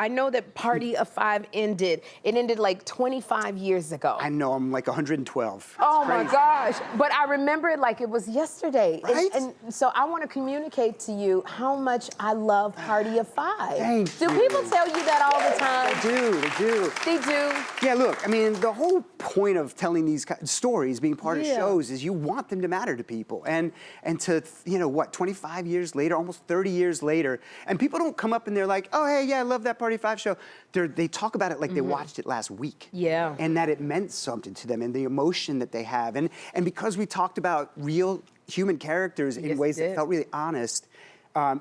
I know that Party of Five ended. It ended like 25 years ago. I know, I'm like 112. Oh my gosh. But I remember it like it was yesterday. Right? And so I want to communicate to you how much I love Party of Five. Thank Do you. people tell you that all the time? They do. They do? Yeah, look, I mean, the whole point of telling these stories, being part of shows, is you want them to matter to people. And to, you know, what, 25 years later, almost 30 years later, and people don't come up and they're like, oh, hey, yeah, I love that Party of Five show. They talk about it like they watched it last week. Yeah. And that it meant something to them and the emotion that they have. And because we talked about real human characters in ways that felt really honest,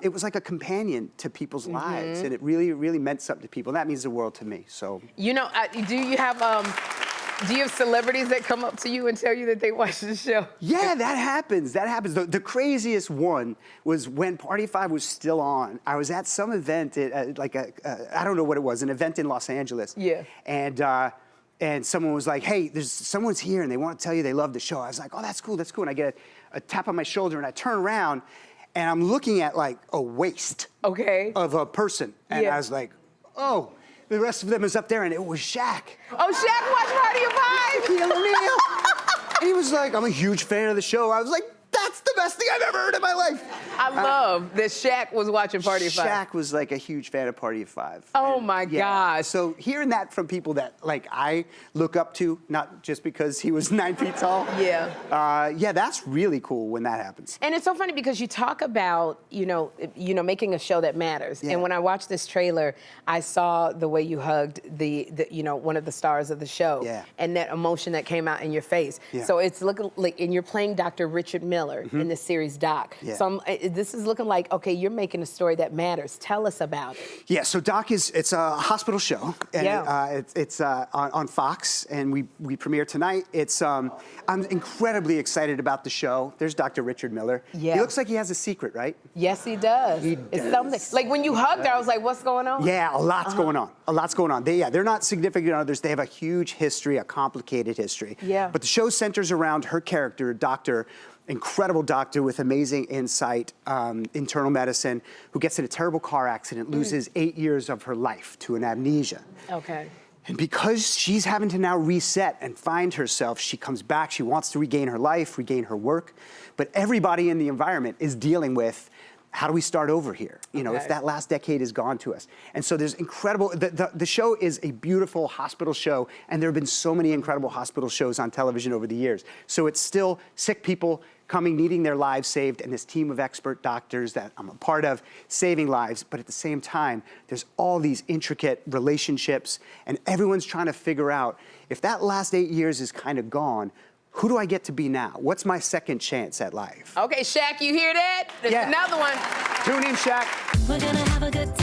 it was like a companion to people's lives, and it really, really meant something to people. And that means the world to me, so. You know, do you have celebrities that come up to you and tell you that they watch the show? Yeah, that happens. The craziest one was when Party of Five was still on. I was at some event, I don't know what it was, an event in Los Angeles. Yeah. And someone was like, hey, someone's here and they want to tell you they love the show. I was like, oh, that's cool. And I get a tap on my shoulder and I turn around and I'm looking at like a waist of a person. And I was like, oh. The rest of them is up there, and it was Shaq. Oh, Shaq watched Party of Five? And he was like, I'm a huge fan of the show. I was like, that's the best thing I've ever heard in my life. I love that Shaq was watching Party of Five. Shaq was like a huge fan of Party of Five. Oh my gosh. So hearing that from people that like I look up to, not just because he was 9 feet tall. Yeah, that's really cool when that happens. And it's so funny because you talk about, you know, making a show that matters. And when I watched this trailer, I saw the way you hugged the one of the stars of the show. And that emotion that came out in your face. So it's looking like, and you're playing Dr. Richard Miller in the series Doc. So this is looking like, okay, you're making a story that matters. Tell us about it. Yeah, so Doc it's a hospital show. And it's on Fox, and we premiere tonight. I'm incredibly excited about the show. There's Dr. Richard Miller. He looks like he has a secret, right? Yes, he does. It's something. Like when you hugged her, I was like, what's going on? Yeah, a lot's going on. A lot's going on. They're not significant others. They have a huge history, a complicated history. But the show centers around her character, incredible doctor with amazing insight, internal medicine, who gets in a terrible car accident, loses 8 years of her life to an amnesia. And because she's having to now reset and find herself, she comes back, she wants to regain her life, regain her work, but everybody in the environment is dealing with, how do we start over here? You know, if that last decade is gone to us. And so there's incredible, the show is a beautiful hospital show, and there have been so many incredible hospital shows on television over the years. So it's still sick people coming, needing their lives saved, and this team of expert doctors that I'm a part of, saving lives, but at the same time, there's all these intricate relationships, and everyone's trying to figure out, if that last 8 years is kind of gone, who do I get to be now? What's my second chance at life? Okay, Shaq, you hear that? There's another one. Tune in, Shaq. We're gonna have a good time.